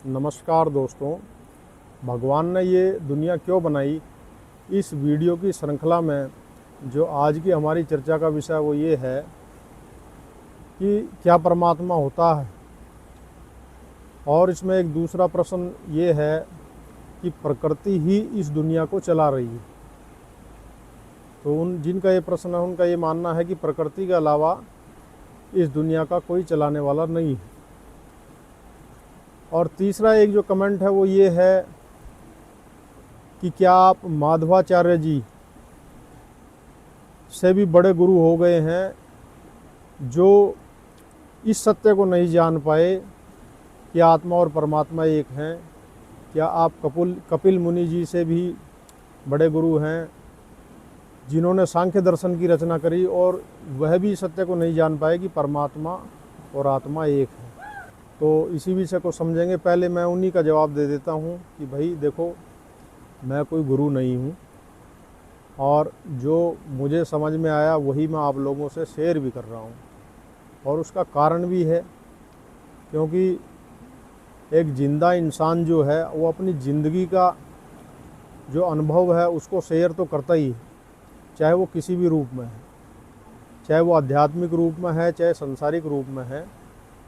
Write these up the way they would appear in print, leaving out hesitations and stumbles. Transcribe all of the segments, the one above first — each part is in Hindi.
नमस्कार दोस्तों। भगवान ने ये दुनिया क्यों बनाई, इस वीडियो की श्रृंखला में जो आज की हमारी चर्चा का विषय वो ये है कि क्या परमात्मा होता है। और इसमें एक दूसरा प्रश्न ये है कि प्रकृति ही इस दुनिया को चला रही है। तो जिनका ये प्रश्न है उनका ये मानना है कि प्रकृति के अलावा इस दुनिया का कोई चलाने वाला नहीं है। और तीसरा एक जो कमेंट है वो ये है कि क्या आप माधवाचार्य जी से भी बड़े गुरु हो गए हैं जो इस सत्य को नहीं जान पाए कि आत्मा और परमात्मा एक हैं। क्या आप कपिल मुनि जी से भी बड़े गुरु हैं जिन्होंने सांख्य दर्शन की रचना करी और वह भी सत्य को नहीं जान पाए कि परमात्मा और आत्मा एक है। तो इसी विषय को समझेंगे। पहले मैं उन्हीं का जवाब दे देता हूँ कि भाई देखो, मैं कोई गुरु नहीं हूँ और जो मुझे समझ में आया वही मैं आप लोगों से शेयर भी कर रहा हूँ। और उसका कारण भी है क्योंकि एक जिंदा इंसान जो है वो अपनी ज़िंदगी का जो अनुभव है उसको शेयर तो करता ही है, चाहे वो किसी भी रूप में है, चाहे वो आध्यात्मिक रूप में है, चाहे संसारिक रूप में है।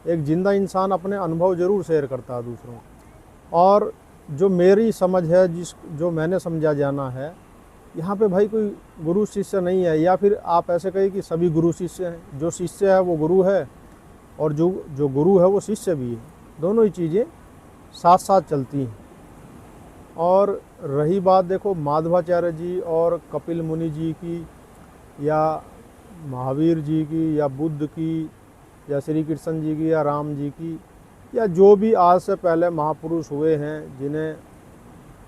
एक जिंदा इंसान अपने अनुभव ज़रूर शेयर करता है दूसरों को। और जो मेरी समझ है, जो मैंने समझा जाना है, यहाँ पे भाई कोई गुरु शिष्य नहीं है, या फिर आप ऐसे कहिए कि सभी गुरु शिष्य हैं। जो शिष्य है वो गुरु है और जो गुरु है वो शिष्य भी है। दोनों ही चीज़ें साथ साथ चलती हैं। और रही बात देखो माधवाचार्य जी और कपिल मुनि जी की, या महावीर जी की, या बुद्ध की, या श्री कृष्ण जी की, या राम जी की, या जो भी आज से पहले महापुरुष हुए हैं जिन्हें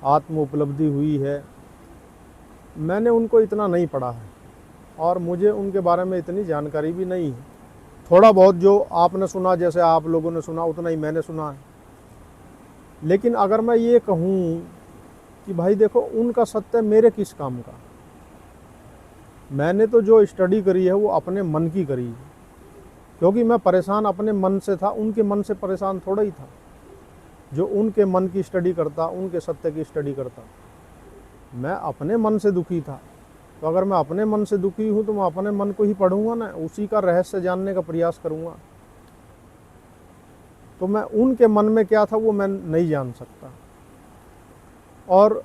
आत्म उपलब्धि हुई है, मैंने उनको इतना नहीं पढ़ा है और मुझे उनके बारे में इतनी जानकारी भी नहीं है। थोड़ा बहुत जो आपने सुना, जैसे आप लोगों ने सुना, उतना ही मैंने सुना है। लेकिन अगर मैं ये कहूँ कि भाई देखो, उनका सत्य मेरे किस काम का। मैंने तो जो स्टडी करी है वो अपने मन की करी है, क्योंकि मैं परेशान अपने मन से था, उनके मन से परेशान थोड़ा ही था। जो उनके मन की स्टडी करता, उनके सत्य की स्टडी करता, मैं अपने मन से दुखी था। तो अगर मैं अपने मन से दुखी हूँ तो मैं अपने मन को ही पढ़ूंगा ना, उसी का रहस्य जानने का प्रयास करूँगा। तो मैं उनके मन में क्या था वो मैं नहीं जान सकता। और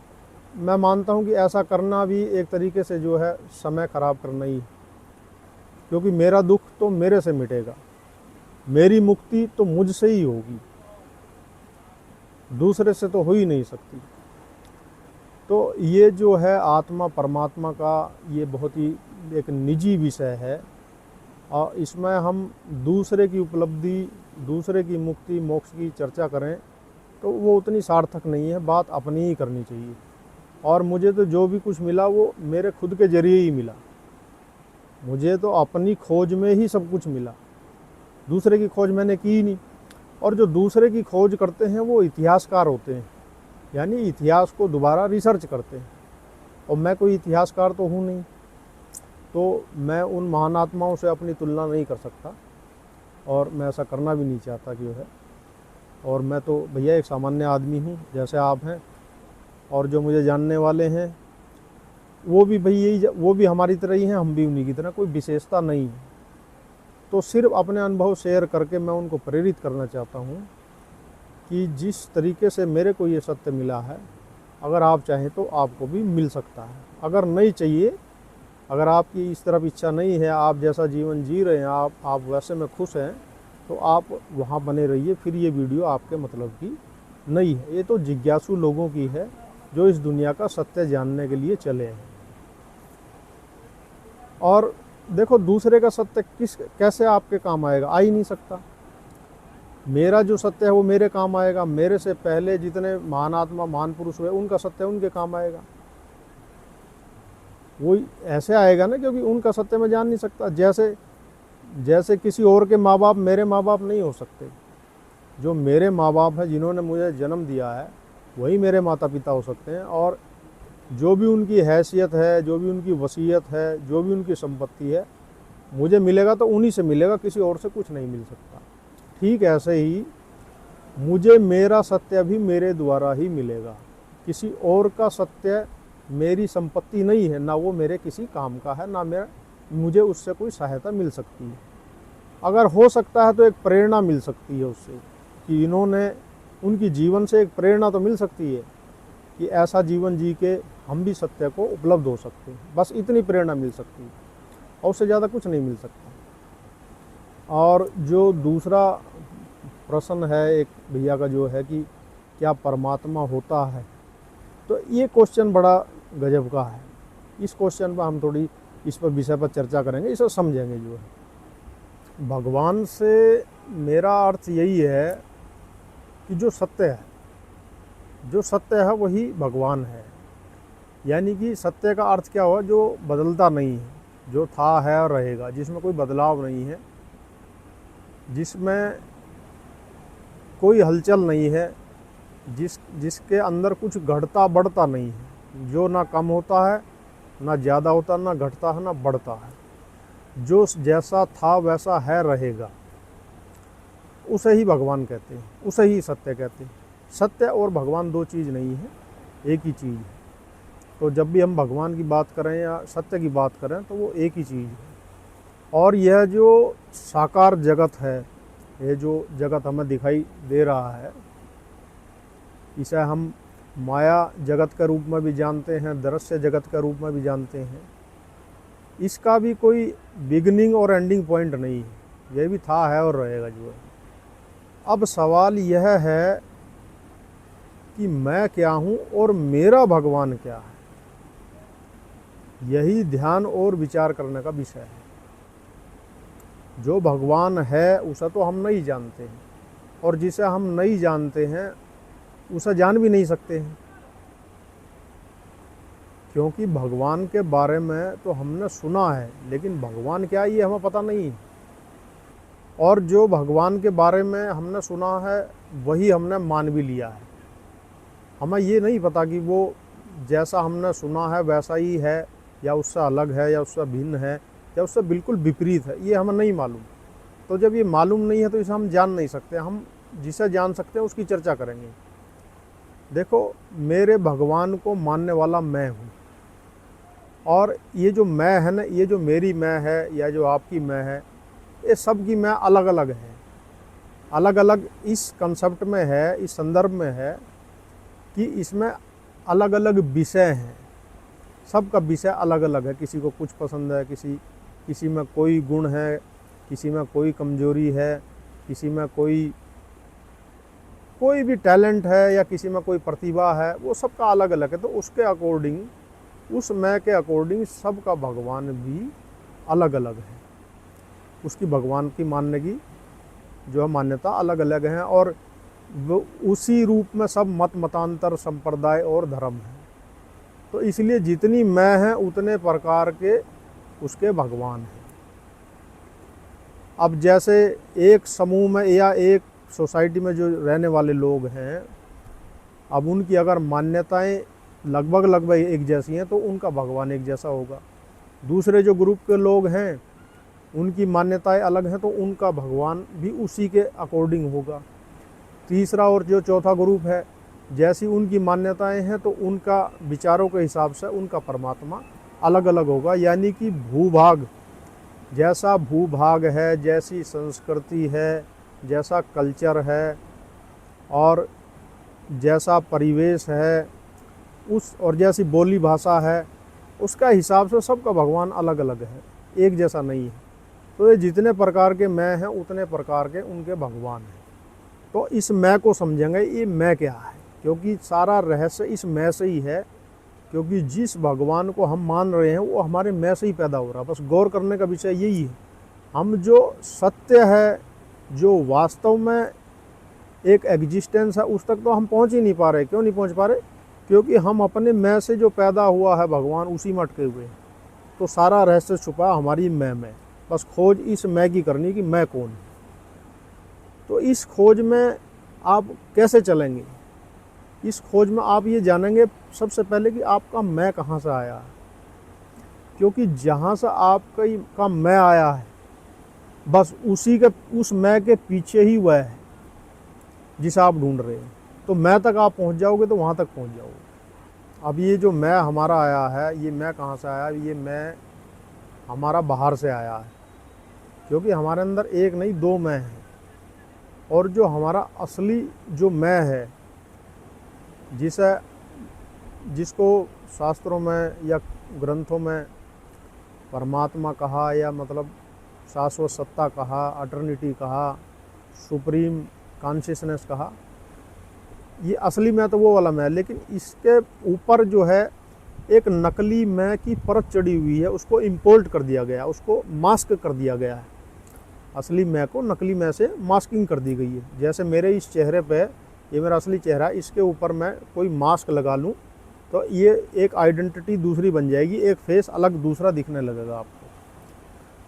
मैं मानता हूँ कि ऐसा करना भी एक तरीके से जो है समय खराब करना ही है, क्योंकि मेरा दुख तो मेरे से मिटेगा, मेरी मुक्ति तो मुझसे ही होगी, दूसरे से तो हो ही नहीं सकती। तो ये जो है आत्मा परमात्मा का, ये बहुत ही एक निजी विषय है और इसमें हम दूसरे की उपलब्धि, दूसरे की मुक्ति मोक्ष की चर्चा करें तो वो उतनी सार्थक नहीं है। बात अपनी ही करनी चाहिए। और मुझे तो जो भी कुछ मिला वो मेरे खुद के जरिए ही मिला। मुझे तो अपनी खोज में ही सब कुछ मिला, दूसरे की खोज मैंने की ही नहीं। और जो दूसरे की खोज करते हैं वो इतिहासकार होते हैं, यानी इतिहास को दोबारा रिसर्च करते हैं। और मैं कोई इतिहासकार तो हूँ नहीं, तो मैं उन महान आत्माओं से अपनी तुलना नहीं कर सकता और मैं ऐसा करना भी नहीं चाहता कि है। और मैं तो भैया एक सामान्य आदमी हूँ जैसे आप हैं, और जो मुझे जानने वाले हैं वो भी भाई यही, वो भी हमारी तरह ही हैं, हम भी उन्हीं की तरह, कोई विशेषता नहीं है। तो सिर्फ अपने अनुभव शेयर करके मैं उनको प्रेरित करना चाहता हूँ कि जिस तरीके से मेरे को ये सत्य मिला है, अगर आप चाहें तो आपको भी मिल सकता है। अगर नहीं चाहिए, अगर आपकी इस तरफ इच्छा नहीं है, आप जैसा जीवन जी रहे हैं, आप वैसे में खुश हैं, तो आप वहाँ बने रहिए। फिर ये वीडियो आपके मतलब की नहीं है। ये तो जिज्ञासु लोगों की है जो इस दुनिया का सत्य जानने के लिए चले हैं। और देखो, दूसरे का सत्य कैसे आपके काम आएगा? आ ही नहीं सकता। मेरा जो सत्य है वो मेरे काम आएगा, मेरे से पहले जितने महान आत्मा महान पुरुष हुए उनका सत्य उनके काम आएगा। वो ऐसे आएगा ना, क्योंकि उनका सत्य मैं जान नहीं सकता। जैसे किसी और के माँ बाप मेरे माँ बाप नहीं हो सकते। जो मेरे माँ बाप हैं, जिन्होंने मुझे जन्म दिया है, वही मेरे माता पिता हो सकते हैं। और जो भी उनकी हैसियत है, जो भी उनकी वसीयत है, जो भी उनकी संपत्ति है, मुझे मिलेगा तो उन्हीं से मिलेगा, किसी और से कुछ नहीं मिल सकता। ठीक ऐसे ही मुझे मेरा सत्य भी मेरे द्वारा ही मिलेगा। किसी और का सत्य मेरी संपत्ति नहीं है, ना वो मेरे किसी काम का है, ना मुझे उससे कोई सहायता मिल सकती है। अगर हो सकता है तो एक प्रेरणा मिल सकती है उससे, कि इन्होंने, उनकी जीवन से एक प्रेरणा तो मिल सकती है कि ऐसा जीवन जी के हम भी सत्य को उपलब्ध हो सकते हैं। बस इतनी प्रेरणा मिल सकती है और उससे ज़्यादा कुछ नहीं मिल सकता। और जो दूसरा प्रश्न है एक भैया का जो है कि क्या परमात्मा होता है, तो ये क्वेश्चन बड़ा गजब का है। इस क्वेश्चन पर हम थोड़ी इस पर विषय पर चर्चा करेंगे, इसे समझेंगे। जो है भगवान से मेरा अर्थ यही है कि जो सत्य है वही भगवान है। यानी कि सत्य का अर्थ क्या हुआ, जो बदलता नहीं है, जो था है और रहेगा, जिसमें कोई बदलाव नहीं है, जिसमें कोई हलचल नहीं है, जिसके अंदर कुछ घटता बढ़ता नहीं है, जो ना कम होता है, ना ज़्यादा होता, ना घटता है, ना बढ़ता है, जो जैसा था वैसा है, रहेगा, उसे ही भगवान कहते हैं, उसे ही सत्य कहते हैं। सत्य और भगवान दो चीज़ नहीं है, एक ही चीज़ है। तो जब भी हम भगवान की बात करें या सत्य की बात करें तो वो एक ही चीज़ है। और यह जो साकार जगत है, ये जो जगत हमें दिखाई दे रहा है, इसे हम माया जगत के रूप में भी जानते हैं, दृश्य जगत के रूप में भी जानते हैं। इसका भी कोई बिगिनिंग और एंडिंग पॉइंट नहीं है, यह भी था है और रहेगा जो है। अब सवाल यह है कि मैं क्या हूँ और मेरा भगवान क्या है, यही ध्यान और विचार करने का विषय है। जो भगवान है उसे तो हम नहीं जानते हैं, और जिसे हम नहीं जानते हैं उसे जान भी नहीं सकते हैं, क्योंकि भगवान के बारे में तो हमने सुना है, लेकिन भगवान क्या है ये हमें पता नहीं है। और जो भगवान के बारे में हमने सुना है वही हमने मान भी लिया है। हमें ये नहीं पता कि वो जैसा हमने सुना है वैसा ही है, या उससे अलग है, या उससे भिन्न है, या उससे बिल्कुल विपरीत है, ये हमें नहीं मालूम। तो जब ये मालूम नहीं है तो इसे हम जान नहीं सकते। हम जिसे जान सकते हैं उसकी चर्चा करेंगे। देखो, मेरे भगवान को मानने वाला मैं हूँ, और ये जो मैं है ना, ये जो मेरी मैं है या जो आपकी मैं है, ये सब की मैं अलग अलग है। अलग अलग इस कंसेप्ट में है, इस संदर्भ में है कि इसमें अलग अलग विषय हैं। सबका विषय अलग अलग है। किसी को कुछ पसंद है, किसी में कोई गुण है, किसी में कोई कमजोरी है, किसी में कोई भी टैलेंट है, या किसी में कोई प्रतिभा है, वो सबका अलग अलग है। तो उसके अकॉर्डिंग, उस मैं के अकॉर्डिंग सबका भगवान भी अलग अलग है। उसकी भगवान की मानने की जो है मान्यता अलग अलग है, और वो उसी रूप में सब मत मतांतर संप्रदाय और धर्म है। तो इसलिए जितनी मैं है उतने प्रकार के उसके भगवान हैं। अब जैसे एक समूह में या एक सोसाइटी में जो रहने वाले लोग हैं, अब उनकी अगर मान्यताएं लगभग एक जैसी हैं तो उनका भगवान एक जैसा होगा। दूसरे जो ग्रुप के लोग हैं उनकी मान्यताएं अलग हैं तो उनका भगवान भी उसी के अकॉर्डिंग होगा। तीसरा और जो चौथा ग्रुप है, जैसी उनकी मान्यताएं हैं तो उनका विचारों के हिसाब से उनका परमात्मा अलग अलग होगा। यानी कि भूभाग, जैसा भूभाग है, जैसी संस्कृति है, जैसा कल्चर है, और जैसा परिवेश है, और जैसी बोली भाषा है, उसका हिसाब से सबका भगवान अलग अलग है, एक जैसा नहीं है। तो ये जितने प्रकार के मैं हैं उतने प्रकार के उनके भगवान हैं। तो इस मैं को समझेंगे, ये मैं क्या है, क्योंकि सारा रहस्य इस मैं से ही है। क्योंकि जिस भगवान को हम मान रहे हैं वो हमारे मैं से ही पैदा हो रहा है। बस गौर करने का विषय यही है। हम जो सत्य है, जो वास्तव में एक एग्जिस्टेंस है, उस तक तो हम पहुंच ही नहीं पा रहे। क्यों नहीं पहुंच पा रहे? क्योंकि हम अपने मैं से जो पैदा हुआ है भगवान, उसी में अटके हुए हैं। तो सारा रहस्य छुपा हमारी मैं में। बस खोज इस मैं की करनी कि मैं कौन है। तो इस खोज में आप कैसे चलेंगे? इस खोज में आप ये जानेंगे सबसे पहले कि आपका मैं कहाँ से आया है। क्योंकि जहाँ से आपका मैं आया है, बस उस मैं के पीछे ही वह है। जिसे आप ढूंढ रहे हैं। तो मैं तक आप पहुंच जाओगे तो वहाँ तक पहुंच जाओगे। अब ये जो मैं हमारा आया है, ये मैं कहाँ से आया? ये मैं हमारा बाहर से आया है, क्योंकि हमारे अंदर एक नहीं दो मैं हैं। और जो हमारा असली जो मैं है, जिसको शास्त्रों में या ग्रंथों में परमात्मा कहा, या मतलब शाश्वत सत्ता कहा, अटर्निटी कहा, सुप्रीम कॉन्शियसनेस कहा, ये असली मैं तो वो वाला मैं। लेकिन इसके ऊपर जो है एक नकली मैं की परत चढ़ी हुई है, उसको इम्पोर्ट कर दिया गया, उसको मास्क कर दिया गया है। असली मैं को नकली मैं से मास्किंग कर दी गई है। जैसे मेरे इस चेहरे पे, ये मेरा असली चेहरा है, इसके ऊपर मैं कोई मास्क लगा लूँ तो ये एक आइडेंटिटी दूसरी बन जाएगी, एक फेस अलग दूसरा दिखने लगेगा आपको।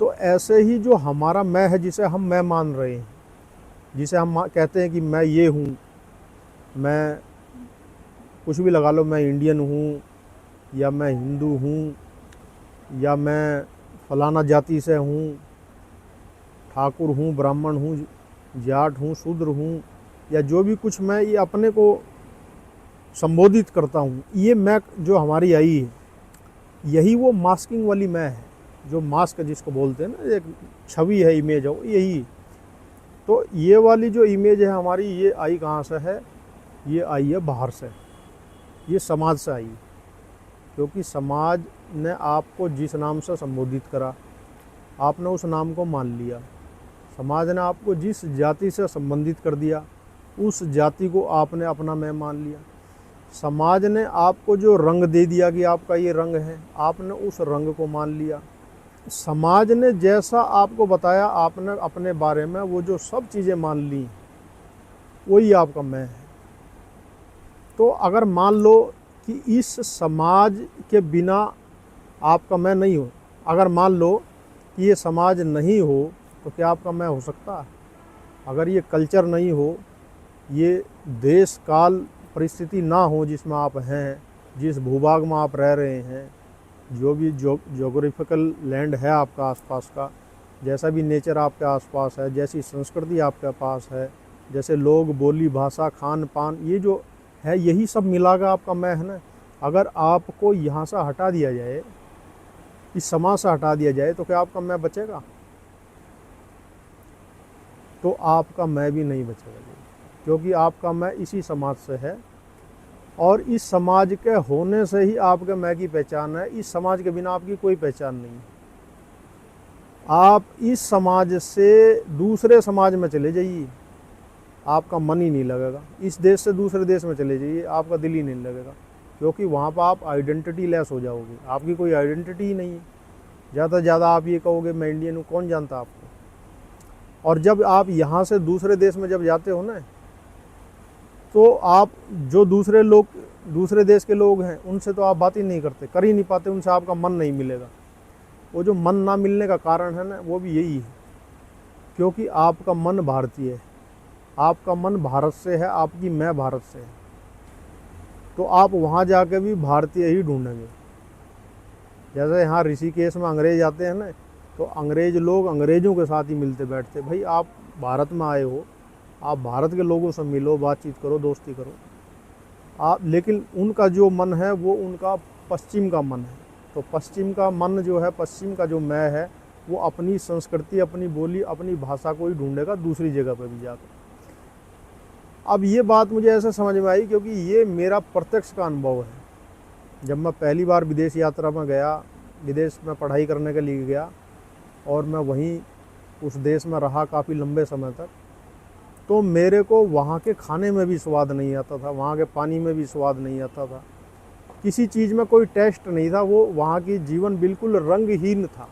तो ऐसे ही जो हमारा मैं है, जिसे हम मैं मान रहे हैं, जिसे हम कहते हैं कि मैं ये हूँ, मैं कुछ भी लगा लो, मैं इंडियन हूँ, या मैं हिंदू हूँ, या मैं फलाना जाति से हूँ, ठाकुर हूँ, ब्राह्मण हूँ, जाट हूँ, शूद्र हूँ, या जो भी कुछ मैं ये अपने को संबोधित करता हूँ, ये मैं जो हमारी आई है, यही वो मास्किंग वाली मैं है। जो मास्क जिसको बोलते हैं ना, एक छवि है, इमेज है, यही। तो ये वाली जो इमेज है हमारी, ये आई कहाँ से है? ये आई है बाहर से, ये समाज से आई। क्योंकि समाज ने आपको जिस नाम से संबोधित करा, आपने उस नाम को मान लिया। समाज ने आपको जिस जाति से संबंधित कर दिया, उस जाति को आपने अपना मैं मान लिया। समाज ने आपको जो रंग दे दिया कि आपका ये रंग है, आपने उस रंग को मान लिया। समाज ने जैसा आपको बताया, आपने अपने बारे में वो जो सब चीज़ें मान ली, वही आपका मैं है। तो अगर मान लो कि इस समाज के बिना आपका मैं नहीं हो, अगर मान लो कि ये समाज नहीं हो, तो क्या आपका मैं हो सकता है? अगर ये कल्चर नहीं हो, ये देश काल परिस्थिति ना हो जिसमें आप हैं, जिस भूभाग में आप रह रहे हैं, जो भी जोग्राफिकल लैंड है आपका आसपास का, जैसा भी नेचर आपके आसपास है, जैसी संस्कृति आपके पास है, जैसे लोग, बोली, भाषा, खान पान, ये जो है, यही सब मिला का आपका मैं है ना। अगर आपको यहाँ से हटा दिया जाए, इस समाज से हटा दिया जाए, तो क्या आपका मैं बचेगा? तो आपका मैं भी नहीं बचेगा, क्योंकि आपका मैं इसी समाज से है, और इस समाज के होने से ही आपके मैं की पहचान है। इस समाज के बिना आपकी कोई पहचान नहीं। आप इस समाज से दूसरे समाज में चले जाइए, आपका मन ही नहीं लगेगा। इस देश से दूसरे देश में चले जाइए, आपका दिल ही नहीं लगेगा, क्योंकि वहाँ पर आप आइडेंटिटी लेस हो जाओगे, आपकी कोई आइडेंटिटी ही नहीं है। ज़्यादा से ज़्यादा आप ये कहोगे मैं इंडियन हूँ, कौन जानता आपको? और जब आप यहाँ से दूसरे देश में जब जाते हो ना, तो आप जो दूसरे देश के लोग हैं, उनसे तो आप बात ही नहीं करते, कर ही नहीं पाते, उनसे आपका मन नहीं मिलेगा। वो जो मन ना मिलने का कारण है ना, वो भी यही है, क्योंकि आपका मन भारतीय है, आपका मन भारत से है, आपकी मैं भारत से है। तो आप वहाँ जाके भी भारतीय ही ढूंढेंगे। जैसे यहाँ ऋषिकेश में अंग्रेज आते हैं ना, तो अंग्रेज लोग अंग्रेज़ों के साथ ही मिलते बैठते। भाई आप भारत में आए हो, आप भारत के लोगों से मिलो, बातचीत करो, दोस्ती करो आप। लेकिन उनका जो मन है वो उनका पश्चिम का मन है। तो पश्चिम का मन जो है, पश्चिम का जो मैं है, वो अपनी संस्कृति, अपनी बोली, अपनी भाषा को ही ढूंढेगा दूसरी जगह पर भी जाकर। अब ये बात मुझे ऐसे समझ में आई, क्योंकि ये मेरा प्रत्यक्ष का अनुभव है। जब मैं पहली बार विदेश यात्रा में गया, विदेश में पढ़ाई करने के लिए गया, और मैं वहीं उस देश में रहा काफ़ी लंबे समय तक, तो मेरे को वहाँ के खाने में भी स्वाद नहीं आता था, वहाँ के पानी में भी स्वाद नहीं आता था, किसी चीज़ में कोई टेस्ट नहीं था। वो वहाँ की जीवन बिल्कुल रंगहीन था।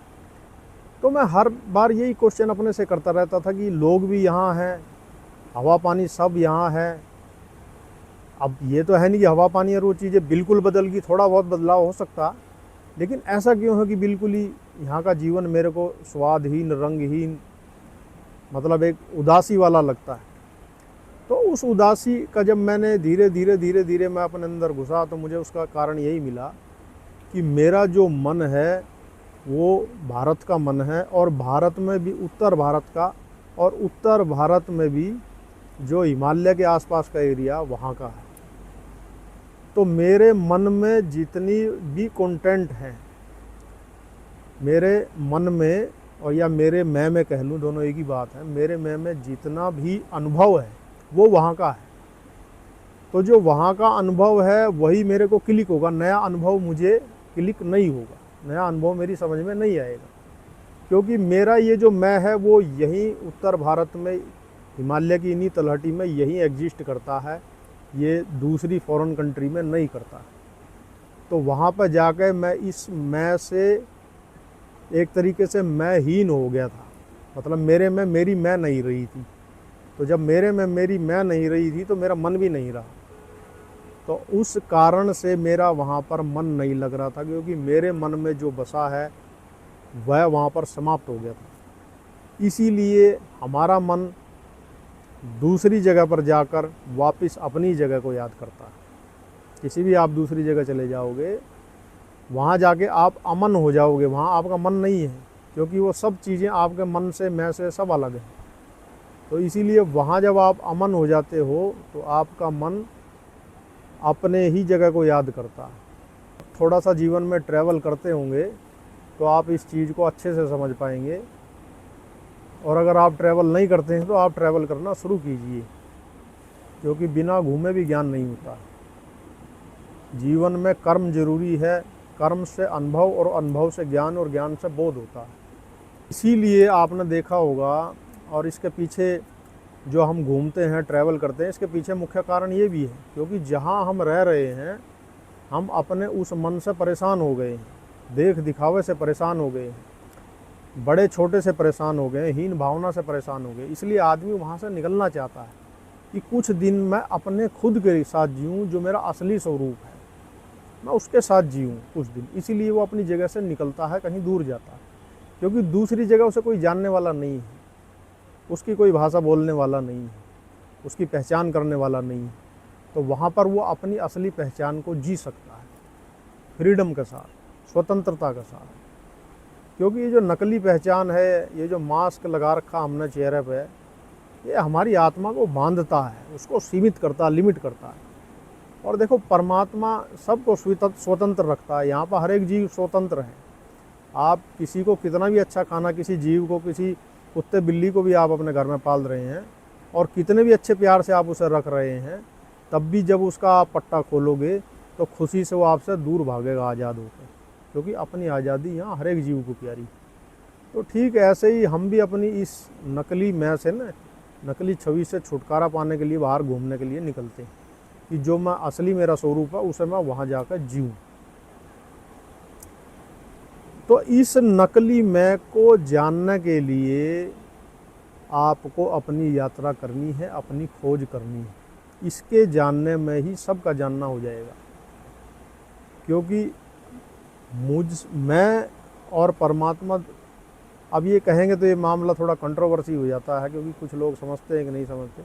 तो मैं हर बार यही क्वेश्चन अपने से करता रहता था कि लोग भी यहाँ हैं, हवा पानी सब यहाँ है। अब ये तो है नहीं कि हवा पानी और वो चीज़ें बिल्कुल बदल गई, थोड़ा बहुत बदलाव हो सकता, लेकिन ऐसा क्यों है कि बिल्कुल ही यहाँ का जीवन मेरे को स्वादहीन, रंगहीन, मतलब एक उदासी वाला लगता है। तो उस उदासी का जब मैंने धीरे धीरे मैं अपने अंदर घुसा, तो मुझे उसका कारण यही मिला कि मेरा जो मन है वो भारत का मन है, और भारत में भी उत्तर भारत का, और उत्तर भारत में भी जो हिमालय के आसपास का एरिया वहाँ का है। तो मेरे मन में जितनी भी कंटेंट हैं, मेरे मन में और या मेरे मैं में कह लूँ, दोनों एक ही बात है, मेरे मैं में जितना भी अनुभव है वो वहाँ का है। तो जो वहाँ का अनुभव है वही मेरे को क्लिक होगा, नया अनुभव मुझे क्लिक नहीं होगा, नया अनुभव मेरी समझ में नहीं आएगा, क्योंकि मेरा ये जो मैं है वो यहीं उत्तर भारत में हिमालय की इन्हीं तलहटी में यहीं एग्जिस्ट करता है, ये दूसरी फॉरेन कंट्री में नहीं करता। तो वहाँ पर जाकर मैं इस मैं से एक तरीके से मैं हीन हो गया था, मतलब मेरे में मेरी मैं नहीं रही थी। तो जब मेरे में मेरी मैं नहीं रही थी तो मेरा मन भी नहीं रहा, तो उस कारण से मेरा वहाँ पर मन नहीं लग रहा था, क्योंकि मेरे मन में जो बसा है वह वहाँ पर समाप्त हो गया था। इसीलिए हमारा मन दूसरी जगह पर जाकर वापस अपनी जगह को याद करता है। किसी भी आप दूसरी जगह चले जाओगे, वहाँ जाके आप अमन हो जाओगे, वहाँ आपका मन नहीं है, क्योंकि वो सब चीज़ें आपके मन से मैं से सब अलग हैं। तो इसीलिए वहाँ जब आप अमन हो जाते हो तो आपका मन अपने ही जगह को याद करता है। थोड़ा सा जीवन में ट्रैवल करते होंगे तो आप इस चीज़ को अच्छे से समझ पाएंगे, और अगर आप ट्रैवल नहीं करते हैं तो आप ट्रैवल करना शुरू कीजिए, क्योंकि बिना घूमे भी ज्ञान नहीं होता। जीवन में कर्म जरूरी है, कर्म से अनुभव और अनुभव से ज्ञान और ज्ञान से बोध होता है। इसीलिए आपने देखा होगा, और इसके पीछे जो हम घूमते हैं ट्रैवल करते हैं, इसके पीछे मुख्य कारण ये भी है, क्योंकि जहाँ हम रह रहे हैं हम अपने उस मन से परेशान हो गए हैं, देख दिखावे से परेशान हो गए हैं, बड़े छोटे से परेशान हो गए, हीन भावना से परेशान हो गए। इसलिए आदमी वहाँ से निकलना चाहता है कि कुछ दिन मैं अपने खुद के साथ जीऊँ, जो मेरा असली स्वरूप है मैं उसके साथ जीऊँ कुछ दिन। इसीलिए वो अपनी जगह से निकलता है, कहीं दूर जाता है, क्योंकि दूसरी जगह उसे कोई जानने वाला नहीं है, उसकी कोई भाषा बोलने वाला नहीं है, उसकी पहचान करने वाला नहीं है। तो वहाँ पर वो अपनी असली पहचान को जी सकता है, फ्रीडम के साथ, स्वतंत्रता के साथ। क्योंकि ये जो नकली पहचान है, ये जो मास्क लगा रखा हमने चेहरे पे, ये हमारी आत्मा को बांधता है, उसको सीमित करता है, लिमिट करता है। और देखो, परमात्मा सबको स्वतंत्र रखता है, यहाँ पर हर एक जीव स्वतंत्र है। आप किसी को कितना भी अच्छा खाना, किसी जीव को, किसी कुत्ते बिल्ली को भी आप अपने घर में पाल रहे हैं और कितने भी अच्छे प्यार से आप उसे रख रहे हैं, तब भी जब उसका आप पट्टा खोलोगे तो खुशी से वो आपसे दूर भागेगा आज़ाद होकर, क्योंकि अपनी आज़ादी यहाँ हर एक जीव को प्यारी। तो ठीक ऐसे ही हम भी अपनी इस नकली मैं से ना, नकली छवि से छुटकारा पाने के लिए बाहर घूमने के लिए निकलते हैं, कि जो मैं असली मेरा स्वरूप है उसे मैं वहाँ जाकर जीऊँ। तो इस नकली मैं को जानने के लिए आपको अपनी यात्रा करनी है, अपनी खोज करनी है। इसके जानने में ही सबका जानना हो जाएगा, क्योंकि मैं और परमात्मा, अब ये कहेंगे तो ये मामला थोड़ा कंट्रोवर्सी हो जाता है, क्योंकि कुछ लोग समझते हैं कि नहीं समझते,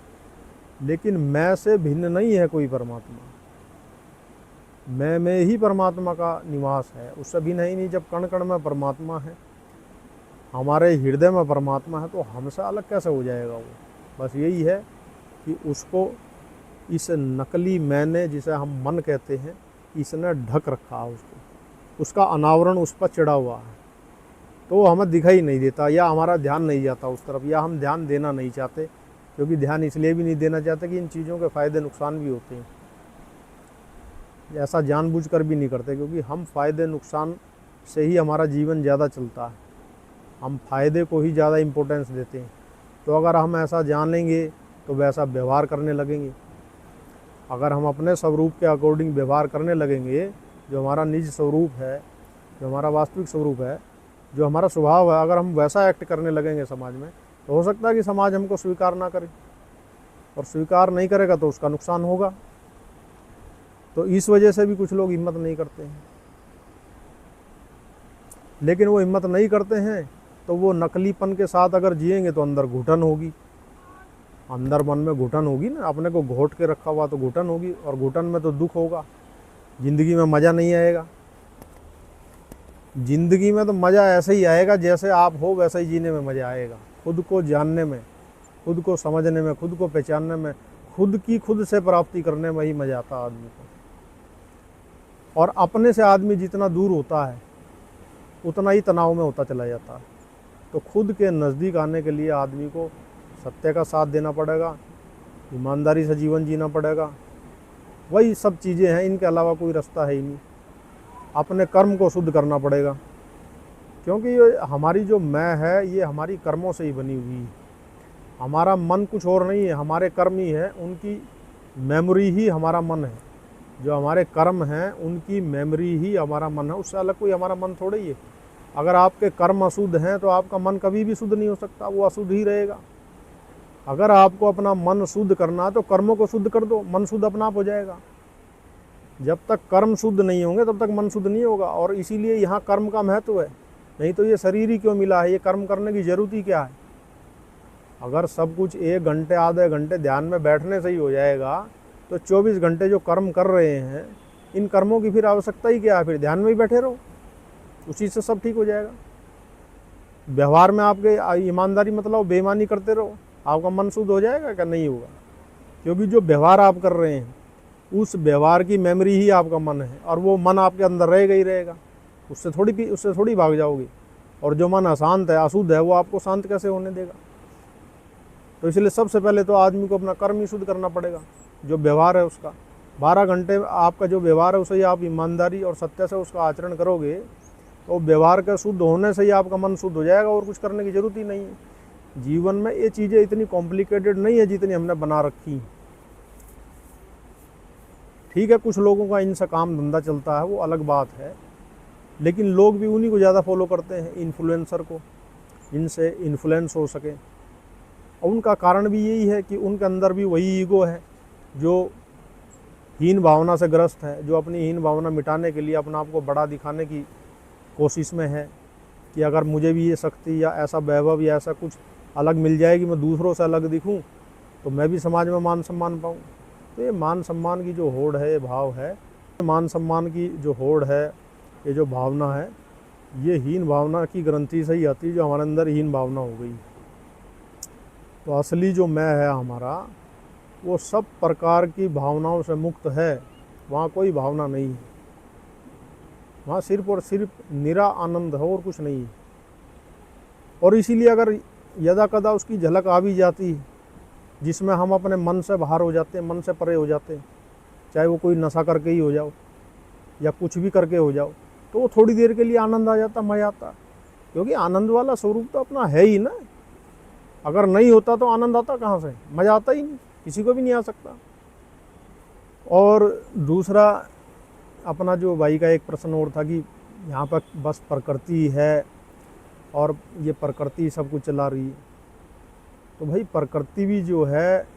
लेकिन मैं से भिन्न नहीं है कोई परमात्मा। मैं में ही परमात्मा का निवास है, उससे भिन्न ही नहीं। जब कण कण में परमात्मा है, हमारे हृदय में परमात्मा है, तो हमसे अलग कैसे हो जाएगा वो। बस यही है कि उसको इस नकली मैंने, जिसे हम मन कहते हैं, इसने ढक रखा है उसको, उसका अनावरण उस पर चढ़ा हुआ है, तो वो हमें दिखाई नहीं देता, या हमारा ध्यान नहीं जाता उस तरफ, या हम ध्यान देना नहीं चाहते, क्योंकि ध्यान इसलिए भी नहीं देना चाहते कि इन चीज़ों के फ़ायदे नुकसान भी होते हैं। ऐसा जानबूझकर भी नहीं करते, क्योंकि हम फ़ायदे नुकसान से ही हमारा जीवन ज़्यादा चलता है, हम फ़ायदे को ही ज़्यादा इम्पोर्टेंस देते हैं। तो अगर हम ऐसा जान लेंगे तो वैसा व्यवहार करने लगेंगे। अगर हम अपने स्वरूप के अकॉर्डिंग व्यवहार करने लगेंगे, जो हमारा निज स्वरूप है, जो हमारा वास्तविक स्वरूप है, जो हमारा स्वभाव है, अगर हम वैसा एक्ट करने लगेंगे समाज में, तो हो सकता है कि समाज हमको स्वीकार ना करे, और स्वीकार नहीं करेगा तो उसका नुकसान होगा। तो इस वजह से भी कुछ लोग हिम्मत नहीं करते हैं। लेकिन वो हिम्मत नहीं करते हैं तो वो नकलीपन के साथ अगर जिएंगे तो अंदर घुटन होगी, अंदर मन में घुटन होगी ना, अपने को घोट के रखा हुआ तो घुटन होगी, और घुटन में तो दुख होगा, ज़िंदगी में मज़ा नहीं आएगा। ज़िंदगी में तो मज़ा ऐसे ही आएगा जैसे आप हो वैसे ही जीने में मज़ा आएगा, खुद को जानने में, खुद को समझने में, खुद को पहचानने में, खुद की खुद से प्राप्ति करने में ही मजा आता है आदमी को। और अपने से आदमी जितना दूर होता है उतना ही तनाव में होता चला जाता है। तो खुद के नज़दीक आने के लिए आदमी को सत्य का साथ देना पड़ेगा, ईमानदारी से जीवन जीना पड़ेगा। वही सब चीज़ें हैं, इनके अलावा कोई रास्ता है ही नहीं। अपने कर्म को शुद्ध करना पड़ेगा, क्योंकि ये हमारी जो मैं है ये हमारी कर्मों से ही बनी हुई है। हमारा मन कुछ और नहीं है, हमारे कर्म ही है, उनकी मेमोरी ही हमारा मन है। जो हमारे कर्म हैं उनकी मेमोरी ही हमारा मन है, उससे अलग कोई हमारा मन थोड़ा ही है। अगर आपके कर्म अशुद्ध हैं तो आपका मन कभी भी शुद्ध नहीं हो सकता, वो अशुद्ध ही रहेगा। अगर आपको अपना मन शुद्ध करना है तो कर्मों को शुद्ध कर दो, मन शुद्ध अपना आप हो जाएगा। जब तक कर्म शुद्ध नहीं होंगे तब तक मन शुद्ध नहीं होगा। और इसीलिए यहाँ कर्म का महत्व है, नहीं तो ये शरीर ही क्यों मिला है, ये कर्म करने की ज़रूरत ही क्या है। अगर सब कुछ 1 घंटे आधे घंटे ध्यान में बैठने से ही हो जाएगा तो 24 घंटे जो कर्म कर रहे हैं इन कर्मों की फिर आवश्यकता ही क्या है। फिर ध्यान में ही बैठे रहो, उसी से सब ठीक हो जाएगा। व्यवहार में आपके ईमानदारी मतलब बेईमानी करते रहो, आपका मन शुद्ध हो जाएगा क्या? नहीं होगा, क्योंकि जो व्यवहार आप कर रहे हैं उस व्यवहार की मेमोरी ही आपका मन है, और वो मन आपके अंदर रहेगा ही रहेगा, उससे थोड़ी भाग जाओगे। और जो मन अशांत है, अशुद्ध है, वो आपको शांत कैसे होने देगा। तो इसलिए सबसे पहले तो आदमी को अपना कर्म ही शुद्ध करना पड़ेगा। जो व्यवहार है उसका 12 घंटे आपका जो व्यवहार है उसे आप ईमानदारी और सत्य से उसका आचरण करोगे तो व्यवहार के शुद्ध होने से ही आपका मन शुद्ध हो जाएगा, और कुछ करने की ज़रूरत ही नहीं है। जीवन में ये चीज़ें इतनी कॉम्प्लिकेटेड नहीं है जितनी हमने बना रखी। ठीक है, कुछ लोगों का इनसे काम धंधा चलता है, वो अलग बात है, लेकिन लोग भी उन्हीं को ज़्यादा फॉलो करते हैं, इन्फ्लुएंसर को, इनसे इन्फ्लुएंस हो सके। और उनका कारण भी यही है कि उनके अंदर भी वही ईगो है जो हीन भावना से ग्रस्त है, जो अपनी हीन भावना मिटाने के लिए अपने आप को बड़ा दिखाने की कोशिश में है कि अगर मुझे भी ये शक्ति या ऐसा वैभव या ऐसा कुछ अलग मिल जाएगी, मैं दूसरों से अलग दिखूं, तो मैं भी समाज में मान सम्मान पाऊं। तो ये मान सम्मान की जो होड़ है, ये भाव है, मान सम्मान की जो होड़ है, ये जो भावना है, ये हीन भावना की ग्रंथि से ही आती है, जो हमारे अंदर हीन भावना हो गई। तो असली जो मैं है हमारा, वो सब प्रकार की भावनाओं से मुक्त है। वहाँ कोई भावना नहीं है, वहाँ सिर्फ और सिर्फ निरा आनंद है और कुछ नहीं है। और इसीलिए अगर यदा कदा उसकी झलक आ भी जाती है, जिसमें हम अपने मन से बाहर हो जाते हैं, मन से परे हो जाते हैं, चाहे वो कोई नशा करके ही हो जाओ या कुछ भी करके हो जाओ, तो वो थोड़ी देर के लिए आनंद आ जाता, मज़ा आता। क्योंकि आनंद वाला स्वरूप तो अपना है ही ना। अगर नहीं होता तो आनंद आता कहाँ से? मज़ा आता ही नहीं, किसी को भी नहीं आ सकता। और दूसरा अपना जो भाई का एक प्रश्न और था कि यहाँ पर बस प्रकृति है और ये प्रकृति सब कुछ चला रही है। तो भाई प्रकृति भी जो है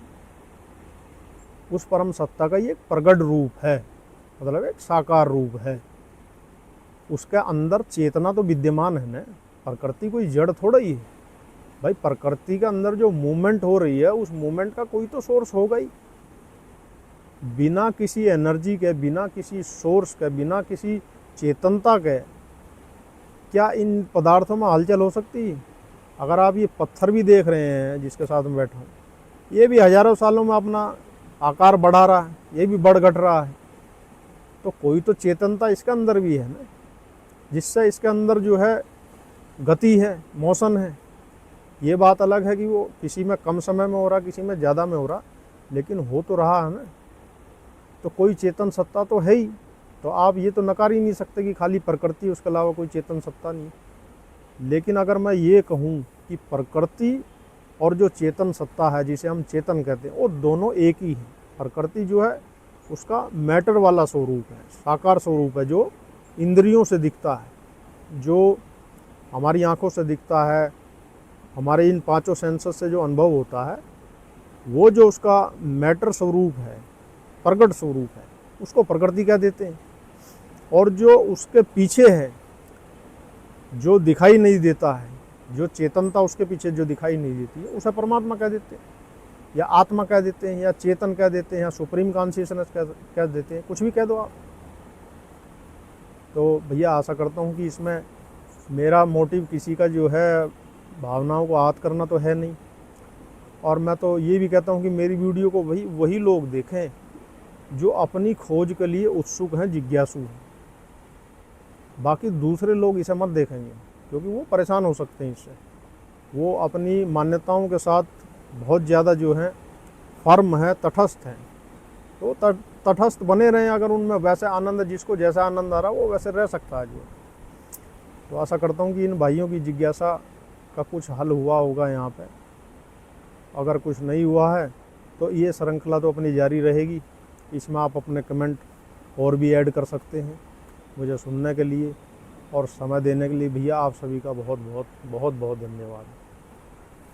उस परम सत्ता का ये एक प्रगट रूप है, मतलब एक साकार रूप है। उसके अंदर चेतना तो विद्यमान है ना, प्रकृति कोई जड़ थोड़ा ही है भाई। प्रकृति के अंदर जो मूवमेंट हो रही है उस मूवमेंट का कोई तो सोर्स होगा ही। बिना किसी एनर्जी के, बिना किसी सोर्स के, बिना किसी चेतनता के क्या इन पदार्थों में हलचल हो सकती है? अगर आप ये पत्थर भी देख रहे हैं जिसके साथ में बैठा हूँ, ये भी हज़ारों सालों में अपना आकार बढ़ा रहा है, ये भी बढ़ घट रहा है। तो कोई तो चेतनता इसके अंदर भी है ना, जिससे इसके अंदर जो है गति है, मोशन है। ये बात अलग है कि वो किसी में कम समय में हो रहा, किसी में ज़्यादा में हो रहा, लेकिन हो तो रहा है ना। तो कोई चेतन सत्ता तो है ही। तो आप ये तो नकार ही नहीं सकते कि खाली प्रकृति, उसके अलावा कोई चेतन सत्ता नहीं। लेकिन अगर मैं ये कहूँ कि प्रकृति और जो चेतन सत्ता है, जिसे हम चेतन कहते हैं, वो दोनों एक ही है। प्रकृति जो है उसका मैटर वाला स्वरूप है, साकार स्वरूप है, जो इंद्रियों से दिखता है, जो हमारी आँखों से दिखता है, हमारे इन पांचों सेंसस से जो अनुभव होता है, वो जो उसका मैटर स्वरूप है, प्रगट स्वरूप है, उसको प्रकृति कह देते हैं। और जो उसके पीछे है, जो दिखाई नहीं देता है, जो चेतनता उसके पीछे जो दिखाई नहीं देती है, उसे परमात्मा कह देते हैं, या आत्मा कह देते हैं, या चेतन कह देते हैं, या सुप्रीम कॉन्शियसनेस कह देते हैं, कुछ भी कह दो आप। तो भैया आशा करता हूँ कि इसमें मेरा मोटिव किसी का जो है भावनाओं को आहत करना तो है नहीं। और मैं तो ये भी कहता हूँ कि मेरी वीडियो को वही लोग देखें जो अपनी खोज के लिए उत्सुक हैं, जिज्ञासु हैं। बाकी दूसरे लोग इसे मत देखेंगे, क्योंकि वो परेशान हो सकते हैं इससे। वो अपनी मान्यताओं के साथ बहुत ज़्यादा जो है फर्म है, तटस्थ हैं। तो तटस्थ बने रहें, अगर उनमें वैसे आनंद, जिसको जैसा आनंद आ रहा वो वैसे रह सकता है जो। तो आशा करता हूँ कि इन भाइयों की जिज्ञासा का कुछ हल हुआ होगा यहाँ पे। अगर कुछ नहीं हुआ है तो ये श्रृंखला तो अपनी जारी रहेगी। इसमें आप अपने कमेंट और भी ऐड कर सकते हैं। मुझे सुनने के लिए और समय देने के लिए भैया आप सभी का बहुत बहुत धन्यवाद।